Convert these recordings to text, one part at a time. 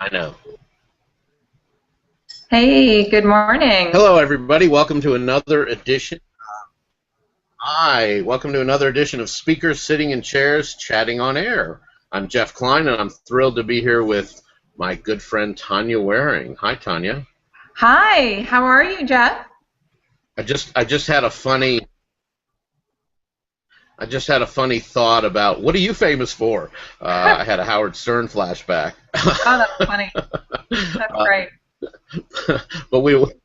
I know. Hey, good morning. Hello, everybody. Welcome to another edition. Welcome to another edition of Speakers Sitting in Chairs, Chatting on Air. I'm Jeff Klein, and I'm thrilled to be here with my good friend Tonja Waring. Hi, Tonja. Hi, how are you, Jeff? I just had a funny thought about what are you famous for? I had a Howard Stern flashback. Oh, that's funny. That's great. But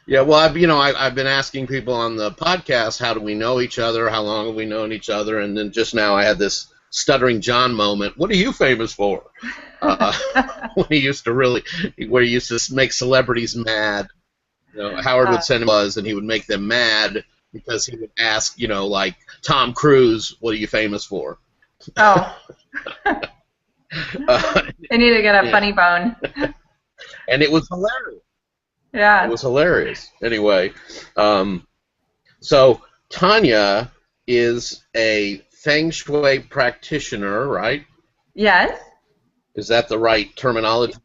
yeah, well, I've been asking people on the podcast, how do we know each other? How long have we known each other? And then just now I had this stuttering John moment. What are you famous for? When he used to make celebrities mad. Howard would send him buzz, and he would make them mad because he would ask, like Tom Cruise, what are you famous for? Oh. They need to get a funny bone. And it was hilarious. Yeah. It was hilarious. Anyway, so Tonja is a feng shui practitioner, right? Yes. Is that the right terminology?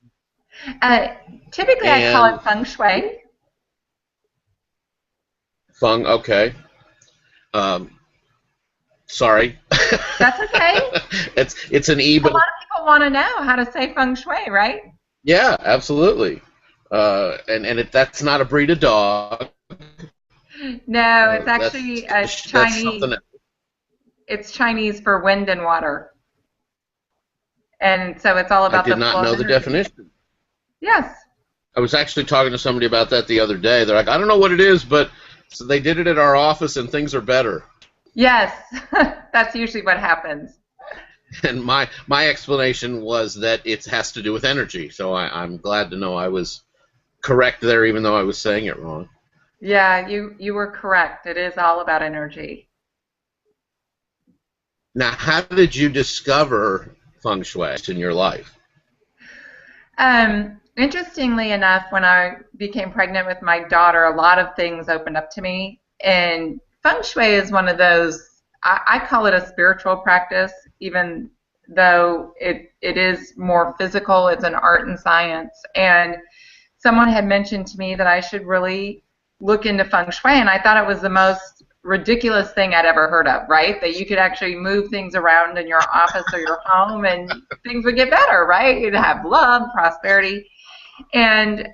Typically, I call it feng shui. Feng, okay. Sorry. That's okay. It's an E, but a lot of people want to know how to say feng shui, right? Yeah, absolutely. That's not a breed of dog. No, it's actually Chinese. It's Chinese for wind and water, and so it's all about. I did not know the definition. Yes. I was actually talking to somebody about that the other day. They're like, I don't know what it is, but so they did it at our office, and things are better. Yes, that's usually what happens. And my explanation was that it has to do with energy. So I'm glad to know I was correct there, even though I was saying it wrong. Yeah, you were correct. It is all about energy. Now, how did you discover feng shui in your life? Interestingly enough, when I became pregnant with my daughter, a lot of things opened up to me. And feng shui is one of those, I call it a spiritual practice, even though it is more physical. It's an art and science. And someone had mentioned to me that I should really look into feng shui, and I thought it was the most ridiculous thing I'd ever heard of, right? That you could actually move things around in your office or your home and things would get better, right? You'd have love, prosperity. And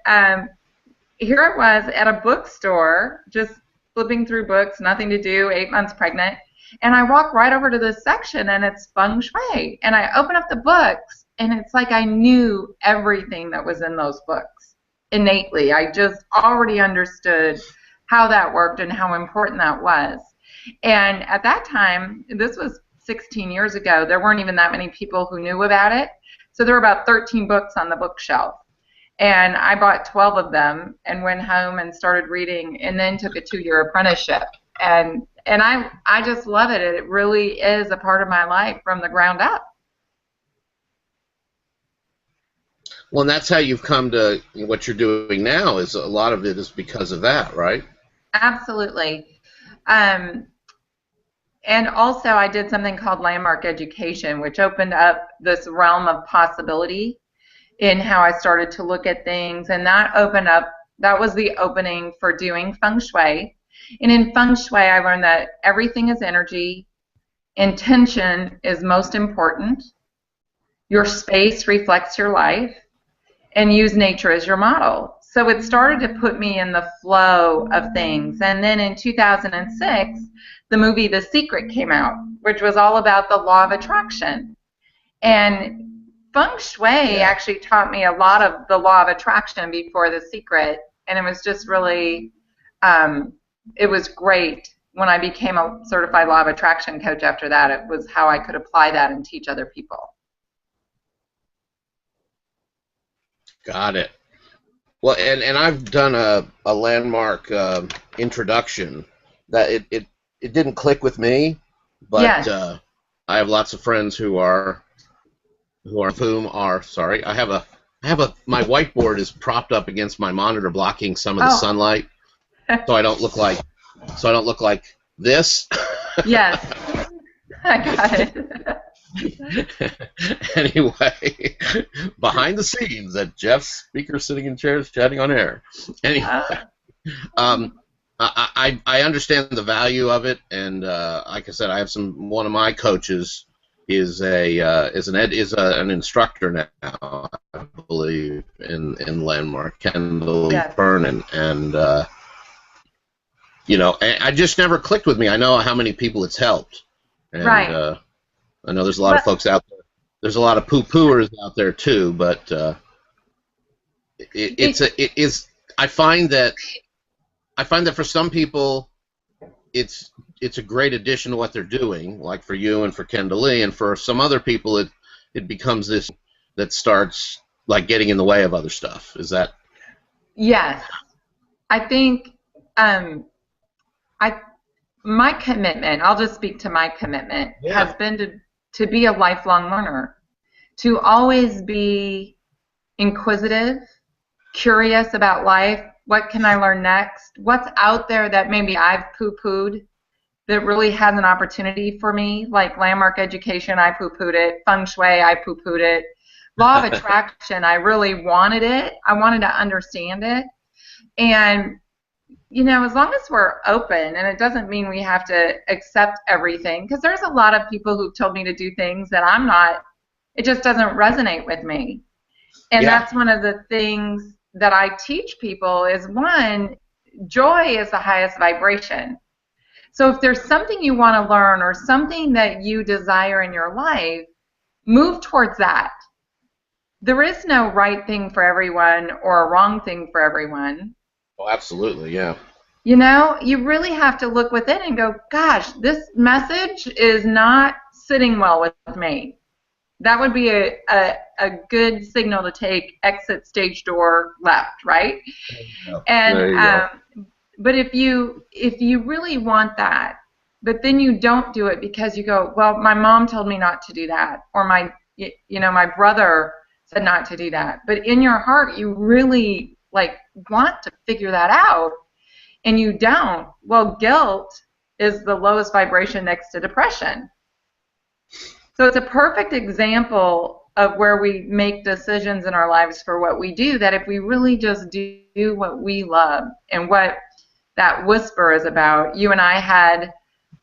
here it was at a bookstore, just flipping through books, nothing to do, 8 months pregnant. And I walk right over to this section, and it's feng shui. And I open up the books, and it's like I knew everything that was in those books innately. I just already understood how that worked and how important that was. And at that time, this was 16 years ago, there weren't even that many people who knew about it. So there were about 13 books on the bookshelf. And I bought 12 of them and went home and started reading, and then took a 2-year apprenticeship. And I just love it. It really is a part of my life from the ground up. Well, and that's how you've come to what you're doing now. Is a lot of it is because of that, right? Absolutely. And also I did something called landmark education, which opened up this realm of possibility in how I started to look at things. And that was the opening for doing feng shui. And in feng shui, I learned that everything is energy. Intention is most important. Your space reflects your life. And use nature as your model. So it started to put me in the flow of things. And then in 2006, the movie The Secret came out, which was all about the law of attraction. And feng shui actually taught me a lot of the law of attraction before The Secret. And it was just really, it was great. When I became a certified law of attraction coach after that, it was how I could apply that and teach other people. Got it. Well, and I've done a landmark introduction that it didn't click with me, but Yes. I have lots of friends who are sorry. I have my whiteboard is propped up against my monitor, blocking some of the sunlight, so I don't look like this. Yes, I got it. Anyway, behind the scenes at Jeff's speaker sitting in chairs chatting on air. Anyway, um, I understand the value of it, and like I said, I have one of my coaches is an instructor now, I believe, in Landmark, Kendall Yes. Vernon, and I just never clicked with me. I know how many people it's helped, and Right. I know there's a lot of folks out there. There's a lot of poo-pooers out there too, but it is. I find that for some people, it's a great addition to what they're doing, like for you and for Kendall Lee, and for some other people, it becomes this that starts like getting in the way of other stuff. Is that? Yes. I think my commitment, I'll just speak to my commitment, has been to be a lifelong learner, to always be inquisitive, curious about life. What can I learn next? What's out there that maybe I've poo-pooed that really has an opportunity for me? Like landmark education, I poo-pooed it. Feng shui, I poo-pooed it. Law of attraction, I really wanted it. I wanted to understand it. And as long as we're open, and it doesn't mean we have to accept everything, because there's a lot of people who've told me to do things that it just doesn't resonate with me. And that's one of the things that I teach people is, one, joy is the highest vibration. So if there's something you want to learn or something that you desire in your life, move towards that. There is no right thing for everyone or a wrong thing for everyone. Oh, absolutely, yeah. You really have to look within and go, gosh, this message is not sitting well with me. That would be a good signal to take exit stage door left, right? And but if you really want that, but then you don't do it because you go, well, my mom told me not to do that, or my brother said not to do that, but in your heart you really want to figure that out, and you don't. Well, guilt is the lowest vibration next to depression. So it's a perfect example of where we make decisions in our lives for what we do, that if we really just do what we love and what that whisper is about. You and I had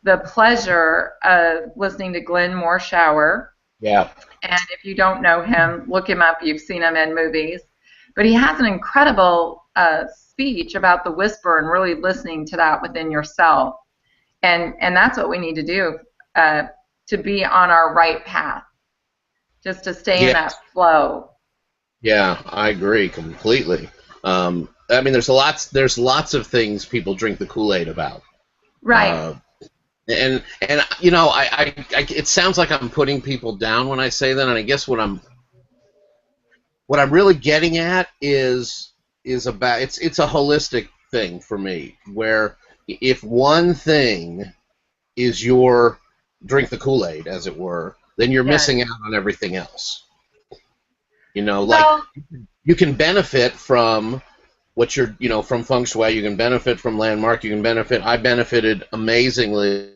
the pleasure of listening to Glenn Morshower. Yeah. And if you don't know him, look him up. You've seen him in movies. But he has an incredible speech about the whisper and really listening to that within yourself. And that's what we need to do to be on our right path, just to stay in that flow. Yeah, I agree completely. I mean, there's lots of things people drink the Kool-Aid about. Right. And it sounds like I'm putting people down when I say that, and I guess what I'm really getting at is about it's a holistic thing for me, where if one thing is your drink the Kool-Aid, as it were, then you're missing out on everything else. You can benefit from what you're, from feng shui. You can benefit from landmark. You can benefit. I benefited amazingly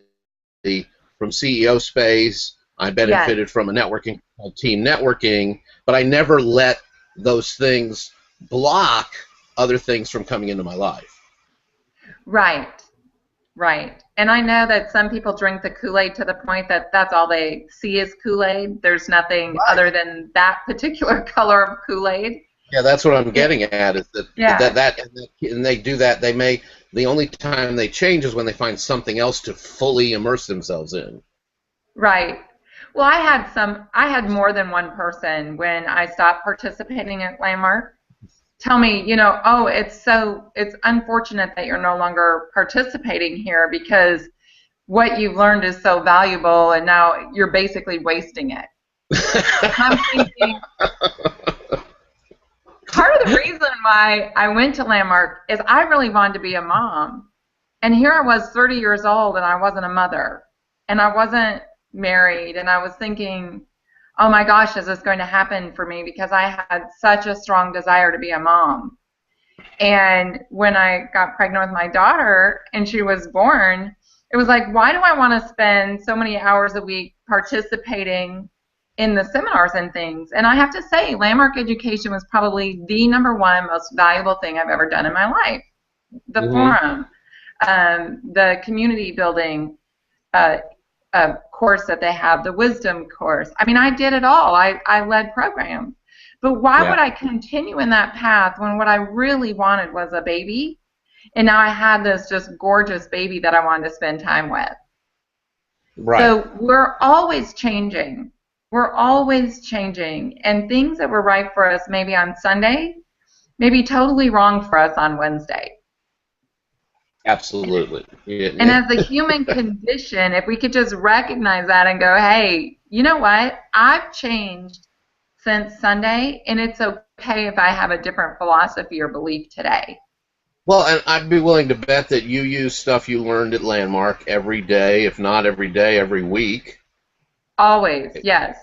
from CEO space. I benefited from a networking called team networking, but I never let those things block other things from coming into my life. Right. And I know that some people drink the Kool-Aid to the point that that's all they see is Kool-Aid. There's nothing other than that particular color of Kool-Aid. Yeah, that's what I'm getting at, is that and they do that. The only time they change is when they find something else to fully immerse themselves in. Right. Well, I had more than one person when I stopped participating at Landmark tell me, it's unfortunate that you're no longer participating here because what you've learned is so valuable and now you're basically wasting it. I'm thinking, part of the reason why I went to Landmark is I really wanted to be a mom. And here I was 30 years old and I wasn't a mother. And I wasn't married. And I was thinking, oh my gosh, is this going to happen for me? Because I had such a strong desire to be a mom. And when I got pregnant with my daughter and she was born, It was like, why do I want to spend so many hours a week participating in the seminars and things? And I have to say, landmark education was probably the #1 most valuable thing I've ever done in my life. The forum, the community building course that they have, the wisdom course. I mean, I did it all. I led programs. But why would I continue in that path when what I really wanted was a baby? And now I had this just gorgeous baby that I wanted to spend time with. Right. So we're always changing. We're always changing. And things that were right for us maybe on Sunday may be totally wrong for us on Wednesday. Absolutely. And as a human condition, if we could just recognize that and go, hey, you know what? I've changed since Sunday, and it's okay if I have a different philosophy or belief today. Well, and I'd be willing to bet that you use stuff you learned at Landmark every day, if not every day, every week. Always, yes.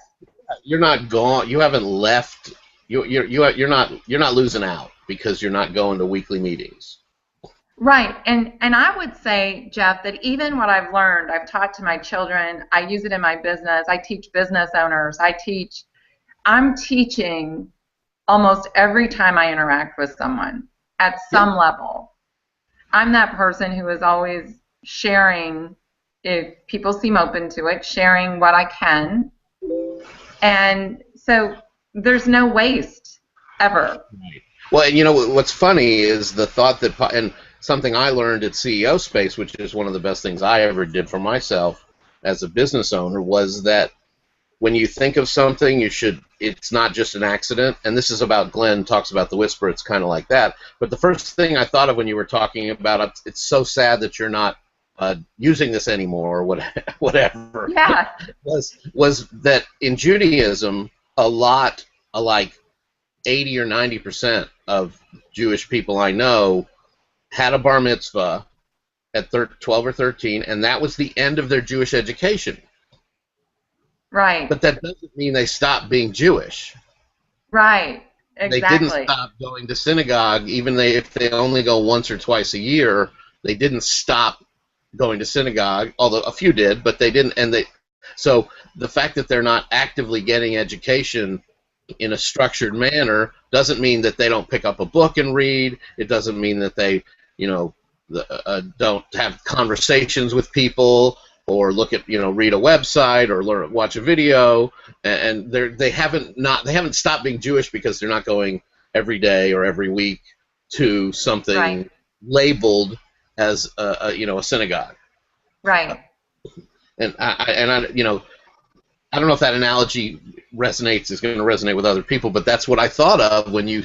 You're not gone. You haven't left. You're not losing out because you're not going to weekly meetings. Right, and I would say, Jeff, that even what I've learned, I've taught to my children, I use it in my business, I teach business owners, I'm teaching almost every time I interact with someone at some level. I'm that person who is always sharing, if people seem open to it, sharing what I can. And so there's no waste ever. Right. Well, and you know what's funny is the thought that, and something I learned at CEO Space, which is one of the best things I ever did for myself as a business owner, was that when you think of something, it's not just an accident. And this is about, Glenn talks about the whisper, it's kind of like that. But the first thing I thought of when you were talking about it's so sad that you're not using this anymore, or whatever. Yeah. was that in Judaism, like 80 or 90% of Jewish people I know had a bar mitzvah at 12 or 13, and that was the end of their Jewish education. Right. But that doesn't mean they stopped being Jewish. Right. Exactly. They didn't stop going to synagogue, even if they only go once or twice a year. They didn't stop going to synagogue, although a few did, but they didn't. So the fact that they're not actively getting education in a structured manner doesn't mean that they don't pick up a book and read. It doesn't mean that they, don't have conversations with people, or look at, read a website, or watch a video, and they haven't stopped being Jewish because they're not going every day or every week to something labeled as a synagogue. Right. And I don't know if that analogy is going to resonate with other people, but that's what I thought of when you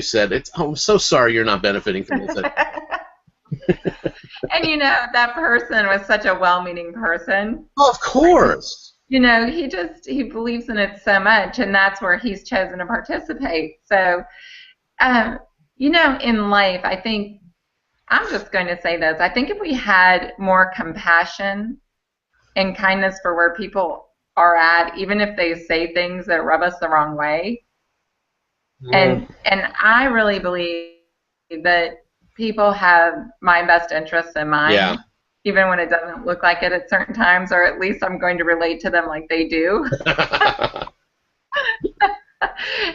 said I'm so sorry you're not benefiting from this. And that person was such a well-meaning person. Oh, of course. He believes in it so much, and that's where he's chosen to participate. So, in life, I think, I'm just going to say this, I think if we had more compassion and kindness for where people are at, even if they say things that rub us the wrong way, and I really believe that people have my best interests in mind, even when it doesn't look like it at certain times, or at least I'm going to relate to them like they do.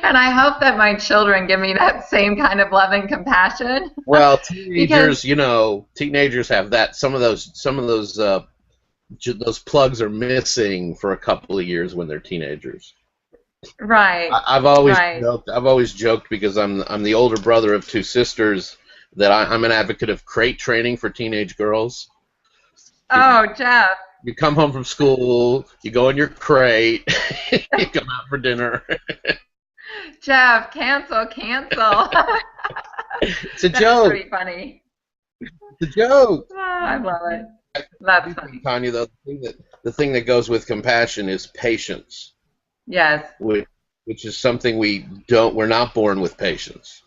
And I hope that my children give me that same kind of love and compassion. Well, teenagers, teenagers have that. Some of those plugs are missing for a couple of years when they're teenagers. Right. I've always joked because I'm the older brother of two sisters, that I'm an advocate of crate training for teenage girls. Oh, Jeff. You come home from school, you go in your crate, you come out for dinner. Jeff, cancel. It's a joke. That's pretty funny. It's a joke. Oh, I love it. That's funny. Tanya, though, the thing that goes with compassion is patience. Yes. Which is something we're not born with patience.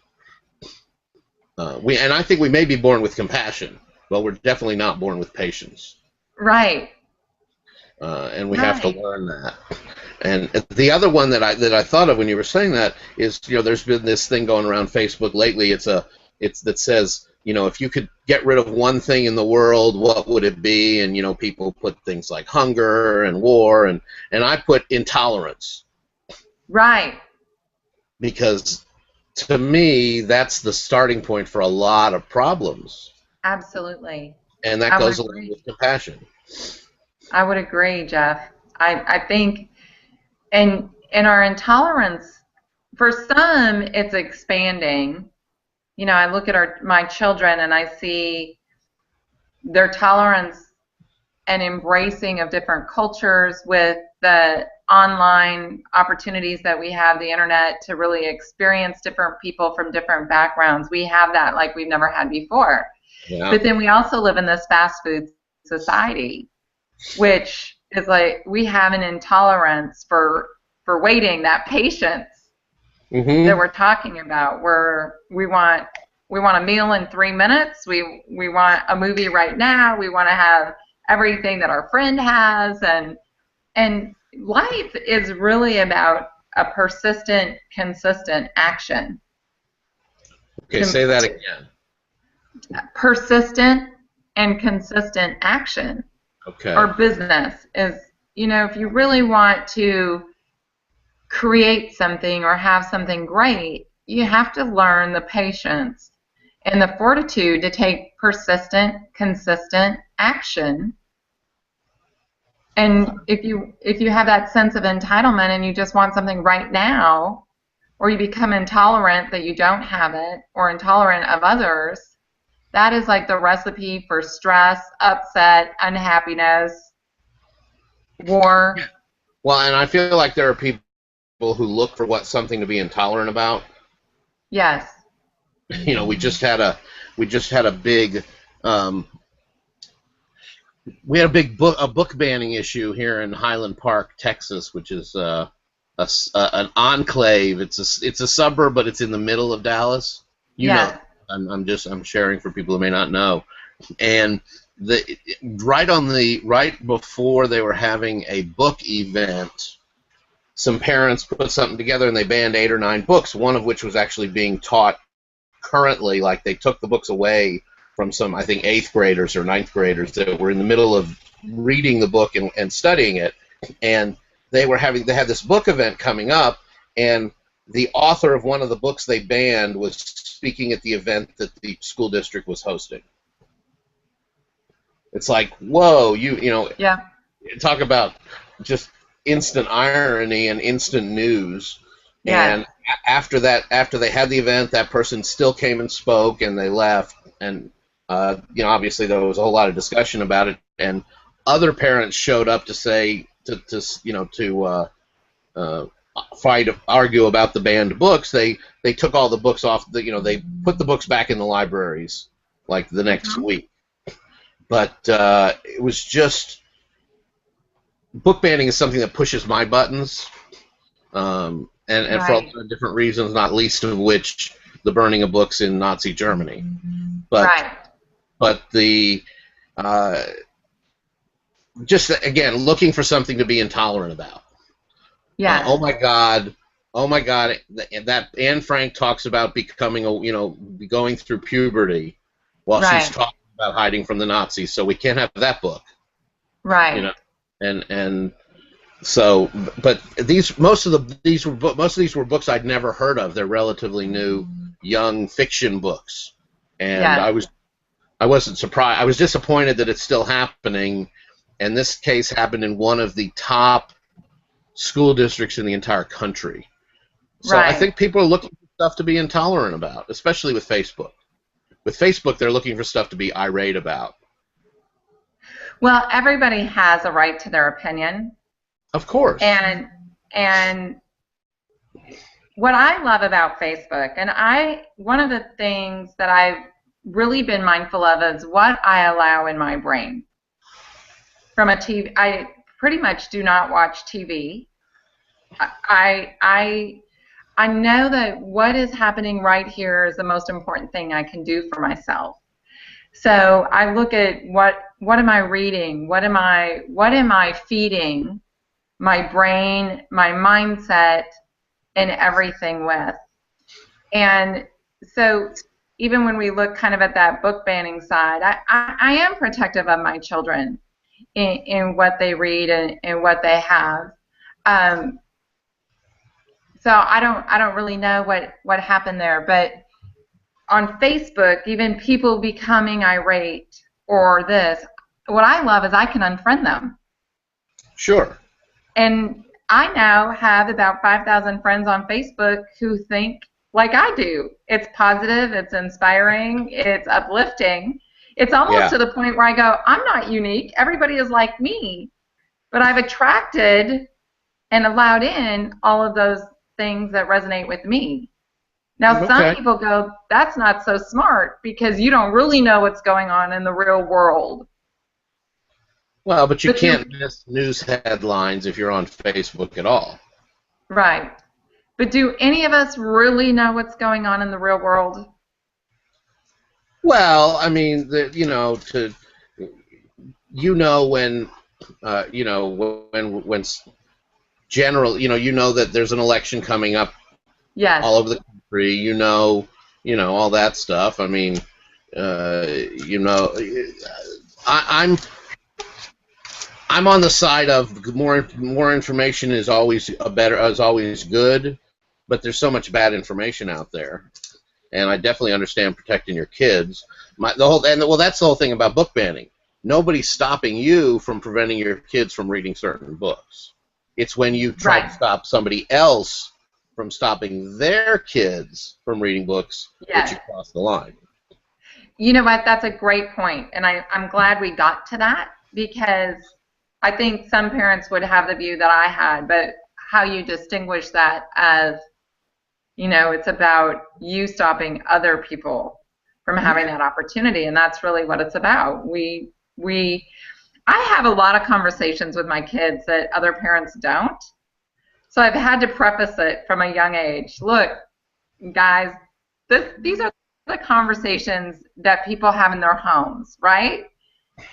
And I think we may be born with compassion, but we're definitely not born with patience. Right. And we have to learn that. And the other one that I thought of when you were saying that is, there's been this thing going around Facebook lately. That says, if you could get rid of one thing in the world, what would it be? And people put things like hunger and war, and I put intolerance. Right. Because to me, that's the starting point for a lot of problems. Absolutely. And that goes along with compassion. I would agree, Jeff. I think in our intolerance, for some, it's expanding. I look at my children and I see their tolerance and embracing of different cultures with the online opportunities that we have, the internet, to really experience different people from different backgrounds. We have that like we've never had before. Yeah. But then we also live in this fast food society, which is like we have an intolerance for waiting, that patience that we're talking about, where we want a meal in 3 minutes. We want a movie right now. We want to have everything that our friend has, and life is really about a persistent, consistent action. Okay, say that again. Persistent and consistent action. Okay. Or business is, if you really want to create something or have something great, you have to learn the patience and the fortitude to take persistent, consistent action. And if you have that sense of entitlement and you just want something right now, or you become intolerant that you don't have it, or intolerant of others, that is like the recipe for stress, upset, unhappiness, war. Well, and I feel like there are people who look for something to be intolerant about. Yes. We just had a big book banning issue here in Highland Park, Texas, which is an enclave. It's a suburb, but it's in the middle of Dallas. Yes. I'm sharing for people who may not know. And right before they were having a book event, some parents put something together and they banned 8 or 9 books, one of which was actually being taught currently. Like, they took the books away from some, I think, 8th graders or 9th graders that were in the middle of reading the book and studying it. And they had this book event coming up, and the author of one of the books they banned was speaking at the event that the school district was hosting. It's like, whoa, Yeah. Talk about just instant irony and instant news. Yeah. And after they had the event, that person still came and spoke, and they left. And obviously there was a whole lot of discussion about it, and other parents showed up to say argue about the banned books. They took all the books off. They put the books back in the libraries like the next week. But it was just, book banning is something that pushes my buttons, and Right. for a lot of different reasons, not least of which the burning of books in Nazi Germany. But Right. but the just again looking for something to be intolerant about. Yeah. Oh my God, that Anne Frank talks about becoming going through puberty while Right. she's talking about hiding from the Nazis, so we can't have that book. Right. And so, but most of these were books I'd never heard of. They're relatively new, young fiction books, and Yes. I wasn't surprised. I was disappointed that it's still happening, and this case happened in one of the top school districts in the entire country. So Right. I think people are looking for stuff to be intolerant about, especially with Facebook. With Facebook, they're looking for stuff to be irate about. Well, everybody has a right to their opinion. Of course. And what I love about Facebook, and one of the things that I've really been mindful of is what I allow in my brain. From a TV, I pretty much do not watch TV. I know that what is happening right here is the most important thing I can do for myself. So I look at what am I reading? What am I feeding my brain, my mindset, and everything with? And so even when we look kind of at that book banning side, I am protective of my children in what they read and what they have. So I don't really know what happened there, but on Facebook, even people becoming irate or this, what I love is I can unfriend them. Sure. And I now have about 5,000 friends on Facebook who think like I do. It's positive, it's inspiring, it's uplifting. It's almost to the point where I go, I'm not unique. Everybody is like me. But I've attracted and allowed in all of those things that resonate with me. Now, some people go, that's not so smart because you don't really know what's going on in the real world. Well, but you can't miss news headlines if you're on Facebook at all. Right. But do any of us really know what's going on in the real world? Well, I mean, when general, you know that there's an election coming up. Yes. All over the country, all that stuff. I mean, I'm on the side of more information is always good, but there's so much bad information out there, and I definitely understand protecting your kids. That's the whole thing about book banning. Nobody's stopping you from preventing your kids from reading certain books. It's when you try to stop somebody else from stopping their kids from reading books that you cross the line. You know what? That's a great point, and I'm glad we got to that because I think some parents would have the view that I had, but how you distinguish that as, it's about you stopping other people from having that opportunity, and that's really what it's about. I have a lot of conversations with my kids that other parents don't. So I've had to preface it from a young age. Look, guys, these are the conversations that people have in their homes, right?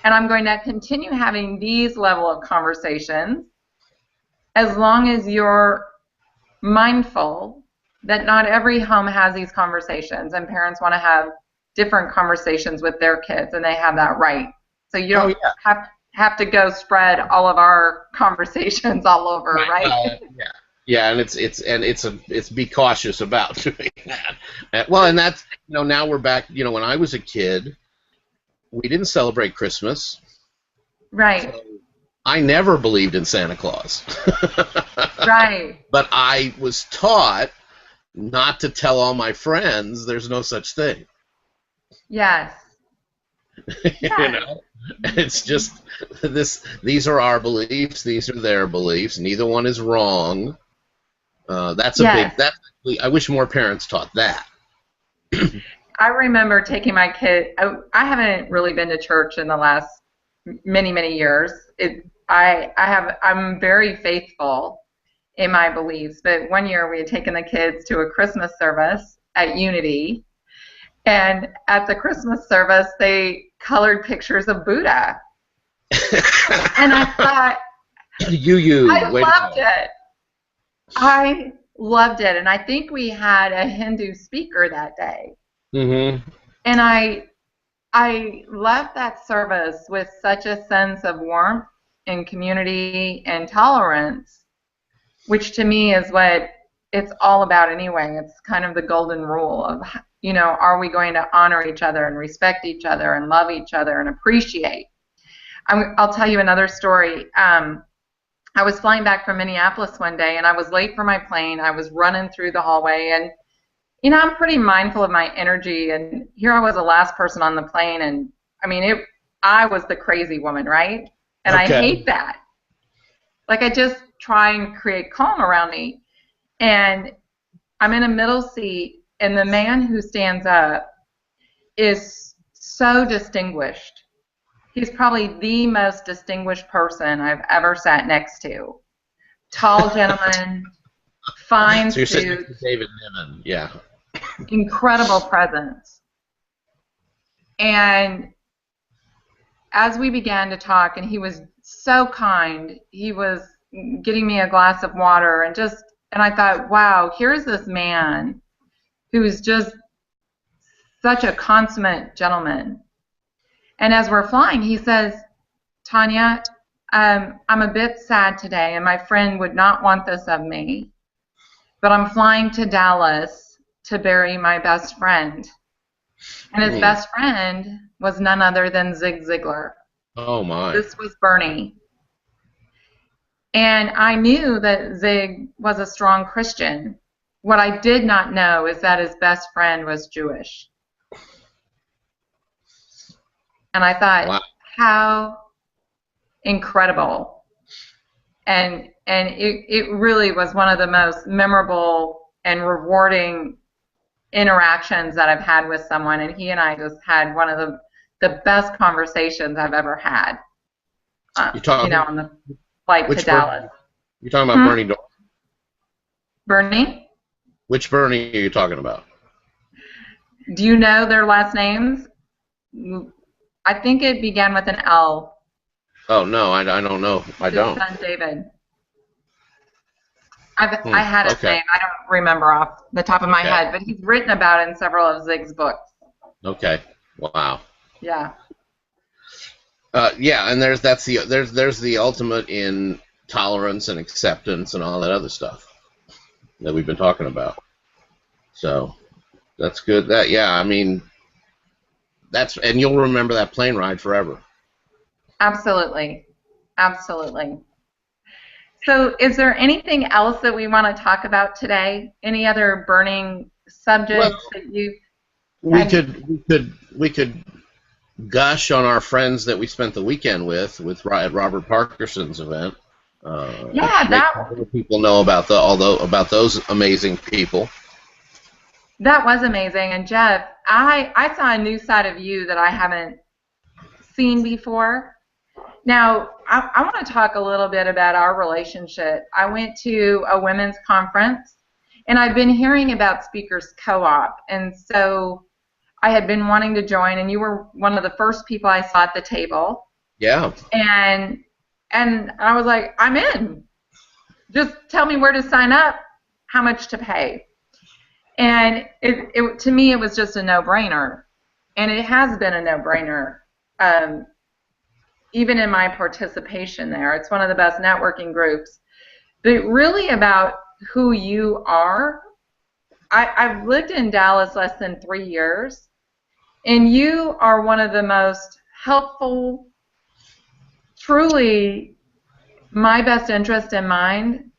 And I'm going to continue having these level of conversations as long as you're mindful that not every home has these conversations, and parents want to have different conversations with their kids, and they have that right. So you don't have to go spread all of our conversations all over, right? Yeah, and it's be cautious about doing that. Well, and that's now we're back. When I was a kid, we didn't celebrate Christmas. Right. So I never believed in Santa Claus. Right. But I was taught not to tell all my friends there's no such thing. Yes. It's just these are our beliefs, these are their beliefs, neither one is wrong. That's I wish more parents taught that. I remember taking my kid. I haven't really been to church in the last many years. I'm very faithful in my beliefs, but one year we had taken the kids to a Christmas service at Unity, and at the Christmas service they colored pictures of Buddha. And I thought, I loved it. I loved it, and I think we had a Hindu speaker that day. Mm-hmm. And I left that service with such a sense of warmth and community and tolerance, which to me is what it's all about anyway. It's kind of the golden rule of, are we going to honor each other and respect each other and love each other and appreciate? I'll tell you another story. I was flying back from Minneapolis one day, and I was late for my plane. I was running through the hallway, and I'm pretty mindful of my energy, and here I was the last person on the plane, and I was the crazy woman, right? And I hate that. Like, I just try and create calm around me, and I'm in a middle seat, and the man who stands up is so distinguished. He's probably the most distinguished person I've ever sat next to. Tall gentleman, fine suit. So you're sitting David Niven, yeah. Incredible presence. And as we began to talk, and he was so kind, he was getting me a glass of water, and I thought, wow, here's this man who's just such a consummate gentleman. And as we're flying, he says, Tonja, I'm a bit sad today, and my friend would not want this of me, but I'm flying to Dallas to bury my best friend. And his best friend was none other than Zig Ziglar. Oh, my. This was Bernie. And I knew that Zig was a strong Christian. What I did not know is that his best friend was Jewish. And I thought, wow, how incredible. And it really was one of the most memorable and rewarding interactions that I've had with someone. And he and I just had one of the best conversations I've ever had. You know, on the flight to Dallas. You're talking about Bernie Dorff? Bernie? Which Bernie are you talking about? Do you know their last names? I think it began with an L. Oh, no, I don't know. I don't. His son David. I had his name. I don't remember off the top of my head, but he's written about it in several of Zig's books. Okay. Wow. Yeah. Yeah, and there's the ultimate in tolerance and acceptance and all that other stuff that we've been talking about. So that's good. I mean, and you'll remember that plane ride forever. Absolutely. Absolutely. So is there anything else that we want to talk about today? Any other burning subjects that you... We could gush on our friends that we spent the weekend with at Robert Parkerson's event. That people know about about those amazing people. That was amazing. And Jeff, I saw a new side of you that I haven't seen before. Now, I want to talk a little bit about our relationship. I went to a women's conference, and I've been hearing about Speakers Co-op, and so I had been wanting to join, and you were one of the first people I saw at the table. Yeah. And I was like, I'm in. Just tell me where to sign up, how much to pay. And to me, it was just a no-brainer. And it has been a no-brainer, even in my participation there. It's one of the best networking groups. But really about who you are, I've lived in Dallas less than 3 years, and you are one of the most helpful, truly my best interest in mind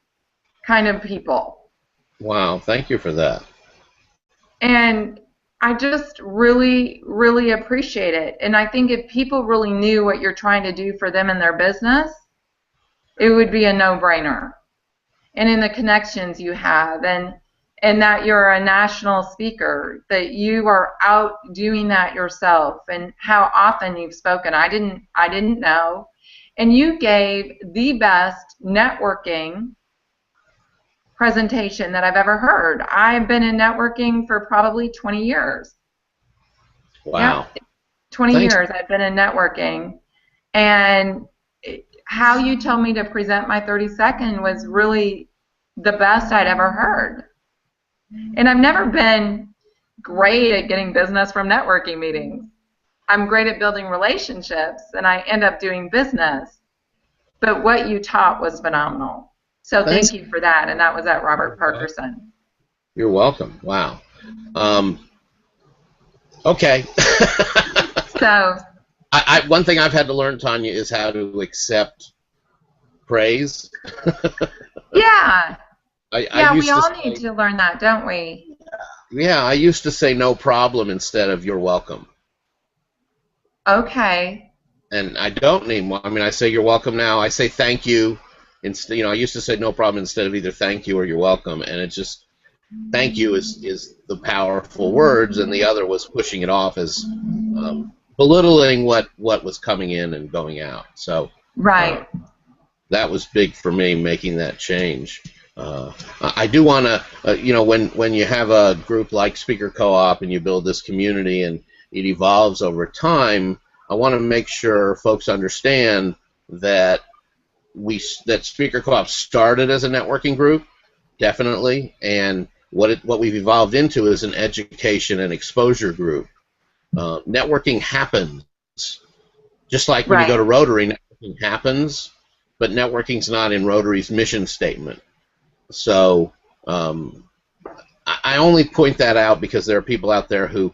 kind of people. Wow, thank you for that. And I just really, really appreciate it. And I think if people really knew what you're trying to do for them in their business, it would be a no-brainer. And in the connections you have, and that you're a national speaker, that you are out doing that yourself, and how often you've spoken. I didn't know. And you gave the best networking presentation that I've ever heard. I've been in networking for probably 20 years. Wow. Yeah, 20 years I've been in networking. And how you told me to present my 30-second was really the best I'd ever heard. And I've never been great at getting business from networking meetings. I'm great at building relationships, and I end up doing business. But what you taught was phenomenal. So thank you for that, and that was at Robert Parkerson. You're welcome. Wow. Okay. So one thing I've had to learn, Tonja, is how to accept praise. Yeah. We all need to learn that, don't we? Yeah, I used to say no problem instead of you're welcome. Okay. And I don't anymore. I mean, I say you're welcome now. I say thank you. Instead, I used to say no problem instead of either thank you or you're welcome. And it's just, thank you is the powerful words, and the other was pushing it off as belittling what was coming in and going out. So right. That was big for me, making that change. I do want to, when you have a group like Speaker Co-op and you build this community and it evolves over time, I want to make sure folks understand that Speaker Co-op started as a networking group, definitely, and what we've evolved into is an education and exposure group networking happens. Just like when you go Right. to Rotary, networking happens, but networking's not in Rotary's mission statement. So I only point that out because there are people out there who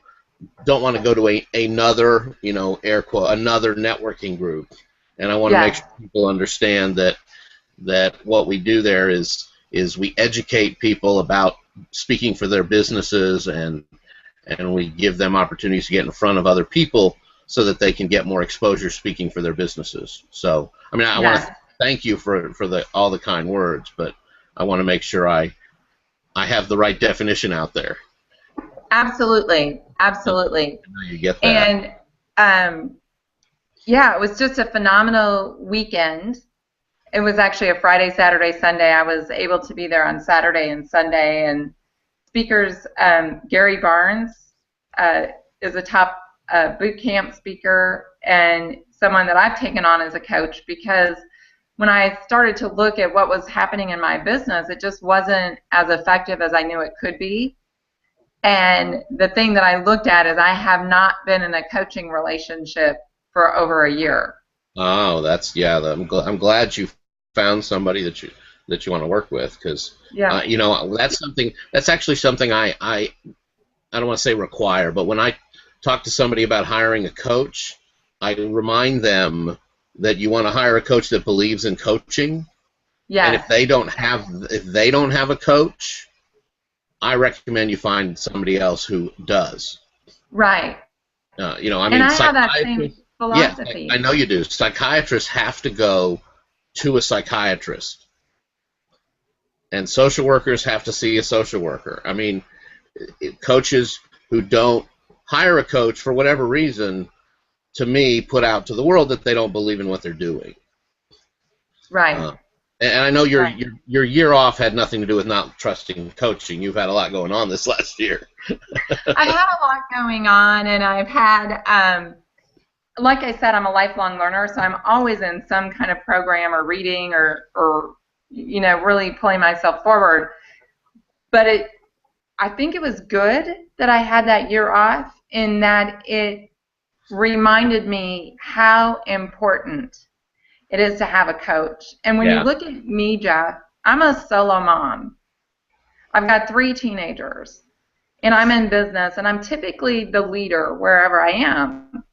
don't want to go to another, air quote, another networking group, and I want to make Yes. sure people understand that what we do there is we educate people about speaking for their businesses, and we give them opportunities to get in front of other people so that they can get more exposure speaking for their businesses. So, I mean, I want Yes. to thank you for all the kind words, but I want to make sure I have the right definition out there. Absolutely. Absolutely. I know you get that. And yeah, it was just a phenomenal weekend. It was actually a Friday, Saturday, Sunday. I was able to be there on Saturday and Sunday. And speakers, Gary Barnes is a top boot camp speaker and someone that I've taken on as a coach, because when I started to look at what was happening in my business, it just wasn't as effective as I knew it could be. And the thing that I looked at is I have not been in a coaching relationship for over a year. Oh, I'm glad you found somebody that you want to work with, because Yeah. that's actually something I don't want to say require, but when I talk to somebody about hiring a coach, I remind them that you want to hire a coach that believes in coaching. Yes. And if they don't have a coach, I recommend you find somebody else who does. Right. I And mean, I have that same philosophy. Yeah, I know you do. Psychiatrists have to go to a psychiatrist, and social workers have to see a social worker. I mean, coaches who don't hire a coach for whatever reason, to me, put out to the world that they don't believe in what they're doing. Right. And I know your year off had nothing to do with not trusting coaching. You've had a lot going on this last year. I've had a lot going on, and I've had, like I said, I'm a lifelong learner, so I'm always in some kind of program or reading or really pulling myself forward. But I think it was good that I had that year off, in that it reminded me how important it is to have a coach. And when you look at me, Jeff, I'm a solo mom. I've got 3 teenagers, and I'm in business, and I'm typically the leader wherever I am.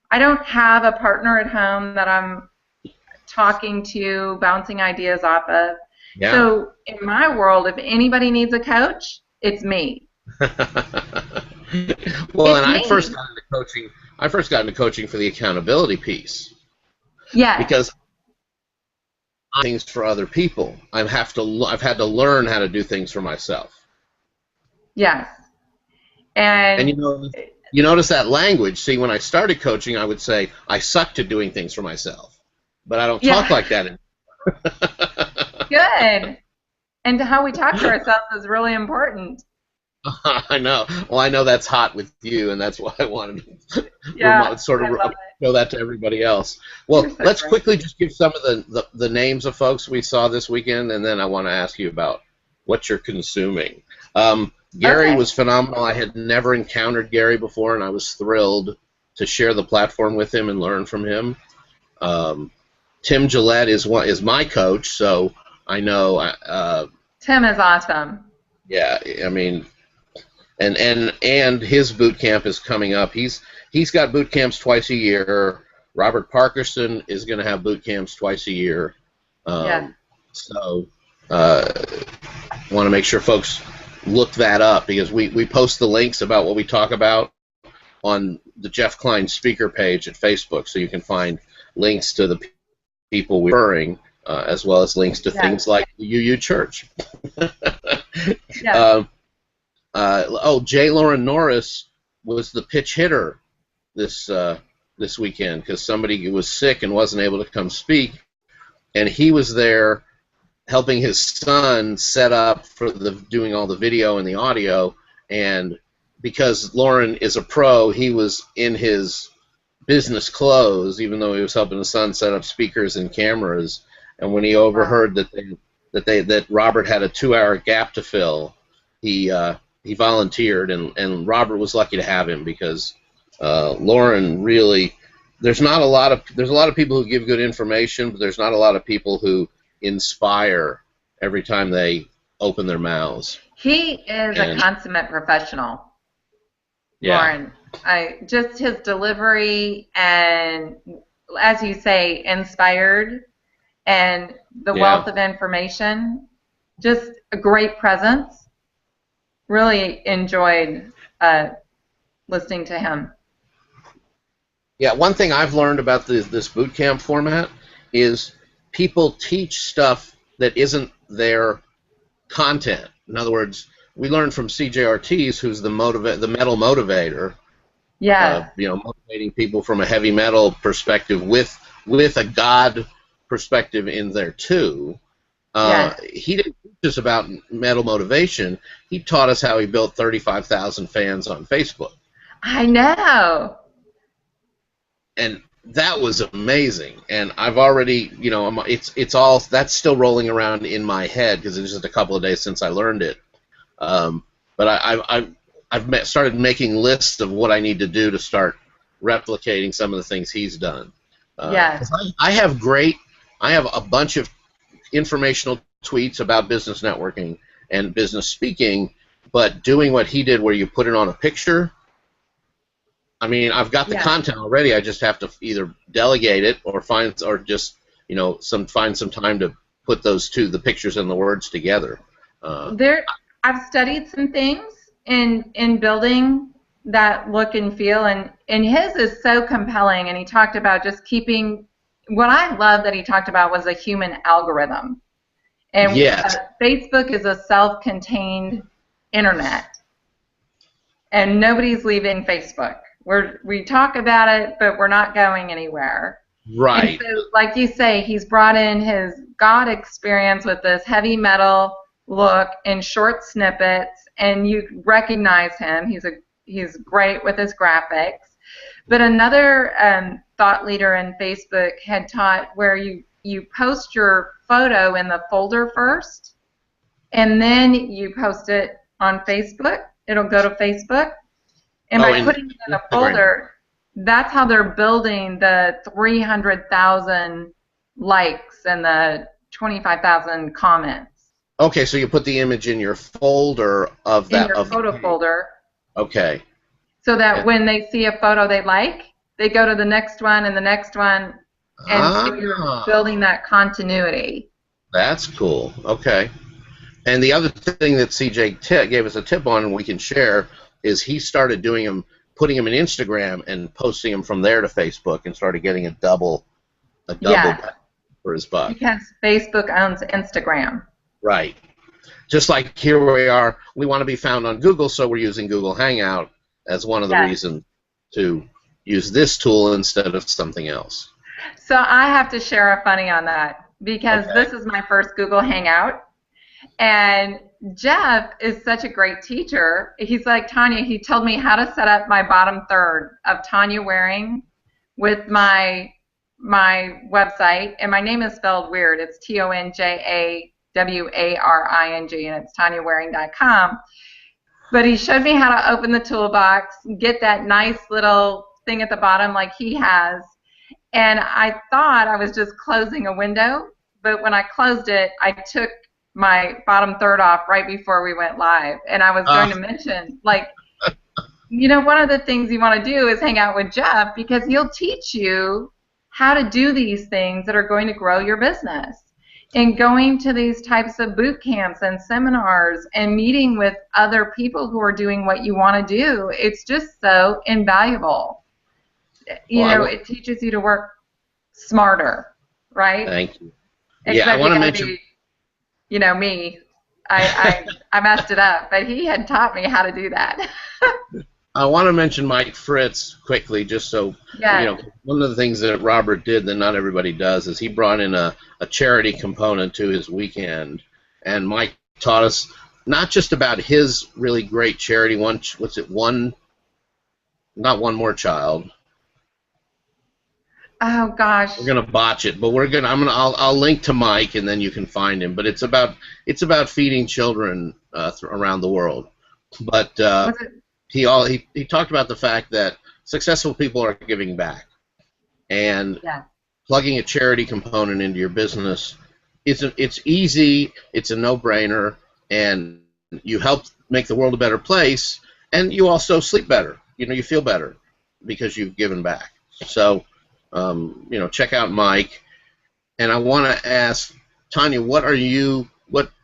I don't have a partner at home that I'm talking to, bouncing ideas off of. Yeah. So in my world, if anybody needs a coach, it's me. Well, and I first got into coaching for the accountability piece. Yeah. Because things for other people, I've had to learn how to do things for myself. Yes. And you notice that language. See, when I started coaching, I would say I sucked at doing things for myself, but I don't talk like that anymore. Good. And how we talk to ourselves is really important. I know. Well, I know that's hot with you, and that's why I wanted to show that to everybody else. Well, let's quickly just give some of the names of folks we saw this weekend, and then I want to ask you about what you're consuming. Gary was phenomenal. I had never encountered Gary before, and I was thrilled to share the platform with him and learn from him. Tim Gillette is my coach, so I know. Tim is awesome. Yeah, I mean, and his boot camp is coming up. He's got boot camps twice a year. Robert Parkerson is going to have boot camps twice a year. So want to make sure folks look that up, because we post the links about what we talk about on the Jeff Klein speaker page at Facebook, so you can find links to the people we're referring, as well as links to things like the UU Church. J. Lauren Norris was the pitch hitter this weekend, because somebody was sick and wasn't able to come speak, and he was there helping his son set up for doing all the video and the audio. And because Lauren is a pro, he was in his business clothes, even though he was helping his son set up speakers and cameras. And when he overheard that Robert had a 2-hour gap to fill, he volunteered, and Robert was lucky to have him, because Lauren really, there's a lot of people who give good information, but there's not a lot of people who inspire every time they open their mouths. He is a And consummate professional, yeah, Lauren. Just his delivery and, as you say, inspired, and the yeah. wealth of information, just a great presence. Really enjoyed listening to him. Yeah, one thing I've learned about this boot camp format is people teach stuff that isn't their content. In other words, we learned from CJ Ortiz, who's the metal motivator, Yes. motivating people from a heavy metal perspective with a God perspective in there too. Yes. He didn't teach us about metal motivation. He taught us how he built 35,000 fans on Facebook. I know. And that was amazing. And I've already, it's all that's still rolling around in my head because it's just a couple of days since I learned it. But I've started making lists of what I need to do to start replicating some of the things he's done. Yes. I have a bunch of informational tweets about business networking and business speaking, but doing what he did where you put it on a picture, I mean, I've got the content already. I just have to either delegate it or find some time to put the pictures and the words together. I've studied some things in building that look and feel, and his is so compelling. And he talked about just keeping. What I love that he talked about was a human algorithm. And yes. Facebook is a self-contained internet, and nobody's leaving Facebook. We talk about it, but we're not going anywhere. Right. And so, like you say, he's brought in his God experience with this heavy metal look in short snippets, and you recognize him. He's great with his graphics. But another thought leader in Facebook had taught where you post your photo in the folder first, and then you post it on Facebook. It'll go to Facebook. And by putting it in a folder, that's how they're building the 300,000 likes and the 25,000 comments. Okay, so you put the image in your folder of that. In your photo folder. Okay. So that when they see a photo they like, they go to the next one and the next one, and so you're building that continuity. That's cool. Okay. And the other thing that CJ gave us a tip on, and we can share, is he started putting them in Instagram and posting them from there to Facebook, and started getting a double for his buck. Because Facebook owns Instagram. Right. Just like here we are, we want to be found on Google, so we're using Google Hangout as one of the reasons to use this tool instead of something else. So I have to share a funny on that, because this is my first Google Hangout. And Jeff is such a great teacher. He's like, Tonja, he told me how to set up my bottom third of Tonja Waring with my website. And my name is spelled weird. It's TonjaWaring, and it's TonjaWaring.com. But he showed me how to open the toolbox, get that nice little thing at the bottom like he has. And I thought I was just closing a window. But when I closed it, I took my bottom third off right before we went live. And I was going to mention, one of the things you want to do is hang out with Jeff, because he'll teach you how to do these things that are going to grow your business. And going to these types of boot camps and seminars and meeting with other people who are doing what you want to do, it's just so invaluable. It teaches you to work smarter, right? Thank you. I want to mention... me, I messed it up, but he had taught me how to do that. I want to mention Mike Fritz quickly, just so, one of the things that Robert did that not everybody does is he brought in a charity component to his weekend, and Mike taught us not just about his really great charity, not One More Child. Oh gosh. We're gonna botch it, but I'll link to Mike, and then you can find him. But it's about feeding children around the world. But he talked about the fact that successful people are giving back. And Yeah. plugging a charity component into your business, it's easy, it's a no-brainer, and you help make the world a better place, and you also sleep better. You feel better because you've given back. So, check out Mike. And I want to ask Tonja,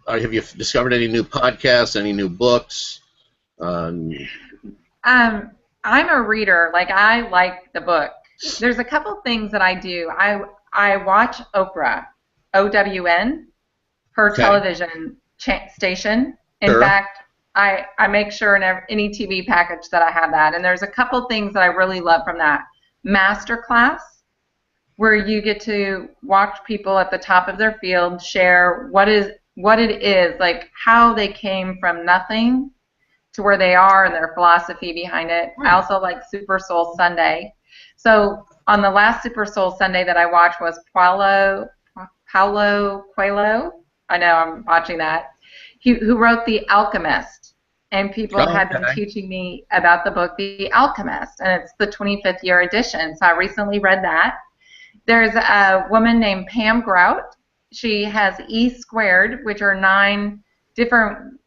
have you discovered any new podcasts, any new books? I'm a reader. Like, I like the book. There's a couple things that I do. I watch Oprah, OWN, her television station. In fact, I make sure in any TV package that I have that. And there's a couple things that I really love from that. Masterclass, where you get to watch people at the top of their field share what it is, like how they came from nothing to where they are and their philosophy behind it. I also like Super Soul Sunday. So on the last Super Soul Sunday that I watched was Paulo Coelho. I know I'm watching that. Who wrote The Alchemist. And people had been teaching me about the book The Alchemist, and it's the 25th year edition. So I recently read that. There's a woman named Pam Grout. She has E squared, which are 9 different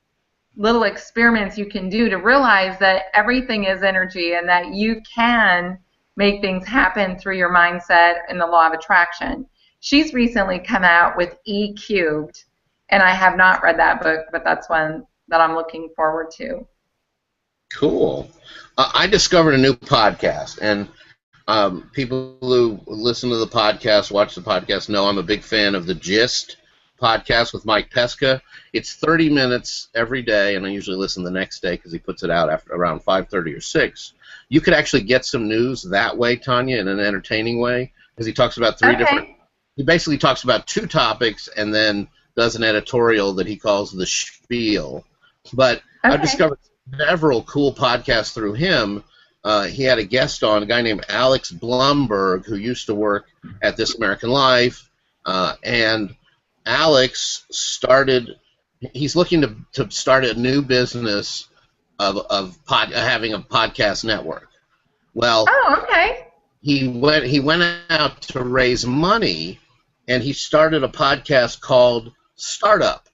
little experiments you can do to realize that everything is energy and that you can make things happen through your mindset and the law of attraction. She's recently come out with E cubed, and I have not read that book, but that's one that I'm looking forward to. Cool. I discovered a new podcast, and people who listen to the podcast, watch the podcast, know I'm a big fan of the Gist podcast with Mike Pesca. It's 30 minutes every day, and I usually listen the next day because he puts it out after around 5:30 or 6. You could actually get some news that way, Tonja, in an entertaining way, because he talks about he basically talks about 2 topics and then does an editorial that he calls the spiel. But I've discovered several cool podcasts through him. He had a guest on, a guy named Alex Blumberg, who used to work at This American Life, and Alex he's looking to start a new business of having a podcast network. Well, he went out to raise money, and he started a podcast called Startup.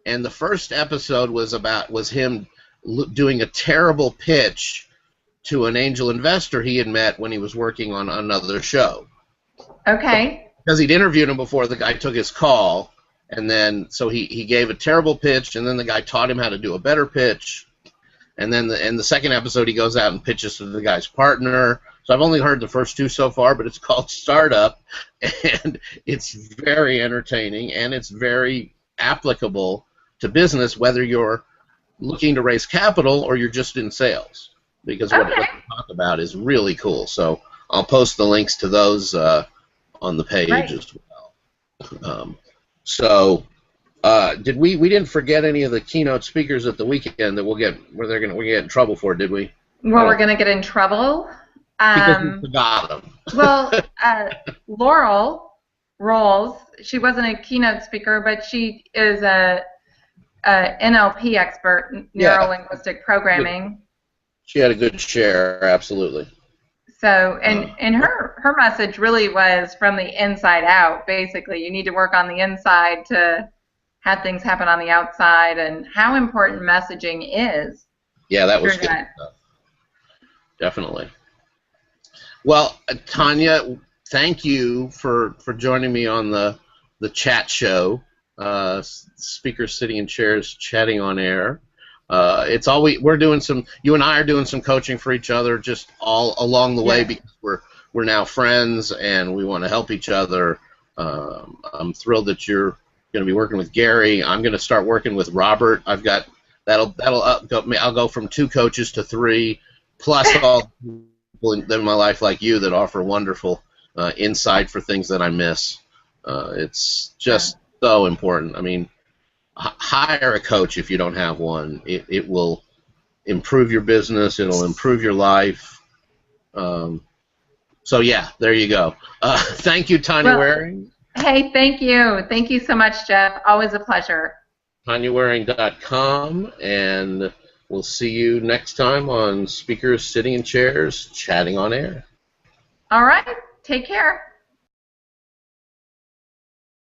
And the first episode was him doing a terrible pitch to an angel investor he had met when he was working on another show. Okay. Because he'd interviewed him before the guy took his call, and then so he gave a terrible pitch, and then the guy taught him how to do a better pitch, and then in the second episode he goes out and pitches to the guy's partner. So I've only heard the first 2 so far, but it's called Startup, and it's very entertaining, and it's very applicable to business, whether you're looking to raise capital or you're just in sales, because what we talk about is really cool. So I'll post the links to those on the page as well. We didn't forget any of the keynote speakers at the weekend that we're going to get in trouble for, did we? Well, we're going to get in trouble because we forgot them. Well, Laurel Rolls, she wasn't a keynote speaker, but she is a NLP expert, neuro-linguistic programming. She had a good share, absolutely. So, and her message really was from the inside out, basically. You need to work on the inside to have things happen on the outside, and how important messaging is. Yeah, that was good stuff. Definitely. Well, Tonja, thank you for joining me on the chat show. Speakers sitting in chairs chatting on air. It's always you and I are doing some coaching for each other just all along the way, because we're now friends and we want to help each other. I'm thrilled that you're going to be working with Gary. I'm going to start working with Robert. I've got I'll go from 2 coaches to 3, plus all people in my life like you that offer wonderful insight for things that I miss. It's just so important. I mean, hire a coach if you don't have one. It will improve your business. It'll improve your life. So yeah, there you go. Thank you, Tonja Waring. Hey, thank you. Thank you so much, Jeff. Always a pleasure. TonjaWaring.com, and We'll see you next time on Speakers Sitting in Chairs, Chatting on Air. All right. Take care.